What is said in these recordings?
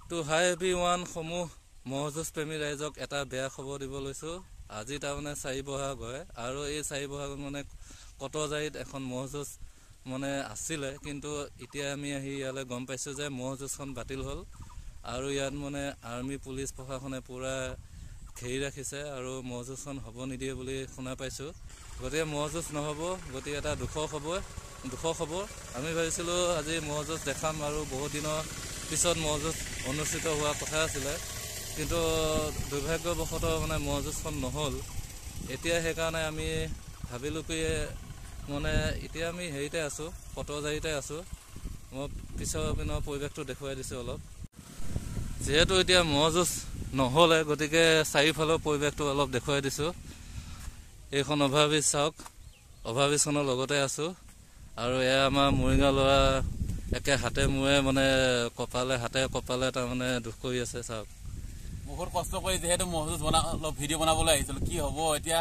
তো হাই এভৰিৱান সমূহ মহযুঁজ প্ৰেমী ৰাইজক এটা বেয়া খবৰ দিব লৈছো। আজি তাৰমানে 4 বহাগ হয় আৰু এই 4 বহাগত মানে কটজাৰীত এখন মহযুঁজ মানে আছিলে, কিন্তু এতিয়া আমি আহি ইয়ালৈ গম পাইছো যে মহযুঁজখন বাতিল হ'ল আৰু ইয়াত মানে আৰ্মি পুলিচ প্ৰশাসনে পুৰা ঘেৰি ৰাখিছে আৰু মহযুঁজখন হ'ব নিদিয়ে বুলি শুনা পাইছো। গতিকে মহযুঁজ নহ'ব, গতিকে এটা দুখৰ খবৰ। আমি ভাবিছিলোঁ আজি মহযুঁজ দেখাম আৰু বহুত দিনৰ পিছত মহযুঁজ অনুষ্ঠিত হোৱা কথা আছিলে, কিন্তু দুৰ্ভাগ্যবশতঃ মানে মহযুঁজখন নহ'ল। এতিয়া সেইকাৰণে আমি ভাবিলোঁ কি মানে এতিয়া আমি হেৰিতে আছোঁ, কটজাৰীতে আছোঁ। মই পিছৰ পিনৰ পৰিৱেশটো দেখুৱাই দিছোঁ অলপ। যিহেতু এতিয়া মহযুঁজ নহ'লে গতিকে চাৰিওফালৰ পৰিৱেশটো অলপ দেখুৱাই দিছোঁ। এইখন অভাৰব্ৰিজ চাওক, অভাৰব্ৰিজখনৰ লগতে আছোঁ আৰু এয়া আমাৰ মৰিগাঁও ল'ৰা একে হাতে মূৰে মানে হাতে কপালে তাৰমানে দুখ কৰি আছে। চাওক, বহুত কষ্ট কৰি যিহেতু মহযুঁজ অলপ ভিডিঅ' বনাবলৈ আহিছিলোঁ, কি হ'ব এতিয়া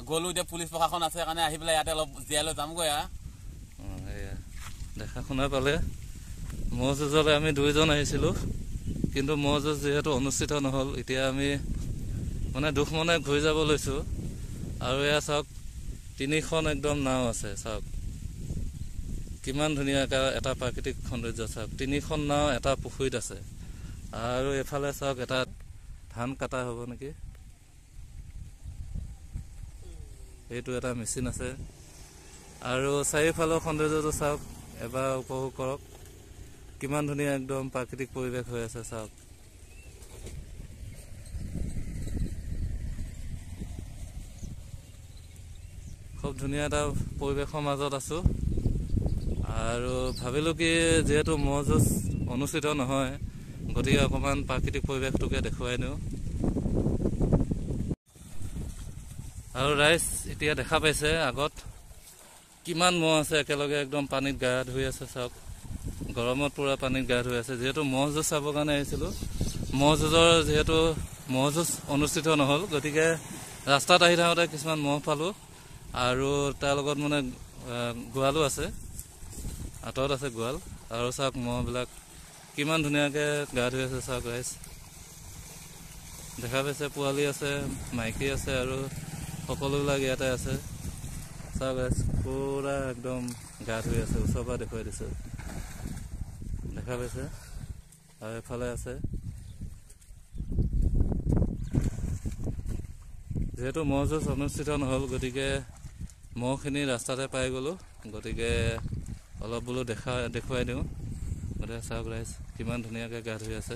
গ'লো, এতিয়া পুলিচ প্ৰশাসন আছে কাৰণে আহি পেলাই ইয়াতে অলপ জীয়াই লৈ যামগৈ। এয়া দেখা শুনা পালে মহযুঁজলৈ আমি 2জন আহিছিলোঁ, কিন্তু মহযুঁজ যিহেতু অনুষ্ঠিত নহ'ল, এতিয়া আমি মানে দুখ মনে ঘূৰি যাব লৈছোঁ। আৰু এয়া চাওক, 3খন একদম নাও আছে। চাওক কিমান ধুনীয়াকৈ এটা প্ৰাকৃতিক সৌন্দৰ্য। চাওক 3খন নাও এটা পুখুৰীত আছে আৰু এফালে চাওক এটা ধান কাটা হ'ব নেকি, এইটো এটা মেচিন আছে আৰু চাৰিওফালৰ সৌন্দৰ্যটো চাওক, এবাৰ উপভোগ কৰক। কিমান ধুনীয়া একদম প্ৰাকৃতিক পৰিৱেশ হৈ আছে। চাওক খুব ধুনীয়া এটা পৰিৱেশৰ মাজত আছোঁ আৰু ভাবিলোঁ কি যিহেতু মহযুঁজ অনুষ্ঠিত নহয়, গতিকে অকণমান প্ৰাকৃতিক পৰিৱেশটোকে দেখুৱাই দিওঁ। আৰু ৰাইজ এতিয়া দেখা পাইছে আগত কিমান মহ আছে, একেলগে একদম পানীত গা ধুই আছে। চাওক গৰমত পূৰা পানীত গা ধুই আছে। যিহেতু মহযুঁজ চাবৰ কাৰণে আহিছিলোঁ, যিহেতু মহযুঁজ অনুষ্ঠিত নহ'ল, গতিকে ৰাস্তাত আহি থাকোঁতে কিছুমান মহ পালোঁ আৰু তাৰ লগত মানে গোৱালো আছে, আঁতৰত আছে গোৱাল। আৰু চাওক মহবিলাক কিমান ধুনীয়াকৈ গা ধুই আছে। চাওক ৰাইজ দেখা পাইছে, পোৱালি আছে, মাইকী আছে আৰু সকলোবিলাক ইয়াতে আছে। চাওক ৰাইজ পূৰা একদম গা ধুই আছে। ওচৰৰ পৰা দেখুৱাই দিছোঁ, দেখা পাইছে। আৰু এফালে আছে, যিহেতু মহযুঁজ অনুষ্ঠিত নহ'ল, গতিকে মহখিনি ৰাস্তাতে পাই গ'লোঁ, গতিকে অলপ বোলো দেখুৱাই দিওঁ। গতিকে চাওক ৰাইজ কিমান ধুনীয়াকৈ গা ধুই আছে।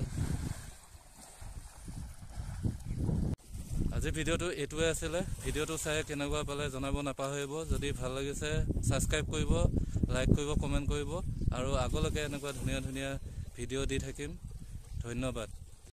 আজি ভিডিঅ'টো এইটোৱে আছিলে। ভিডিঅ'টো চাই কেনেকুৱা পালে জনাব নাপাহৰিব। যদি ভাল লাগিছে ছাবস্ক্ৰাইব কৰিব, লাইক কৰিব, কমেণ্ট কৰিব আৰু আগলৈকে এনেকুৱা ধুনীয়া ভিডিঅ' দি থাকিম। ধন্যবাদ।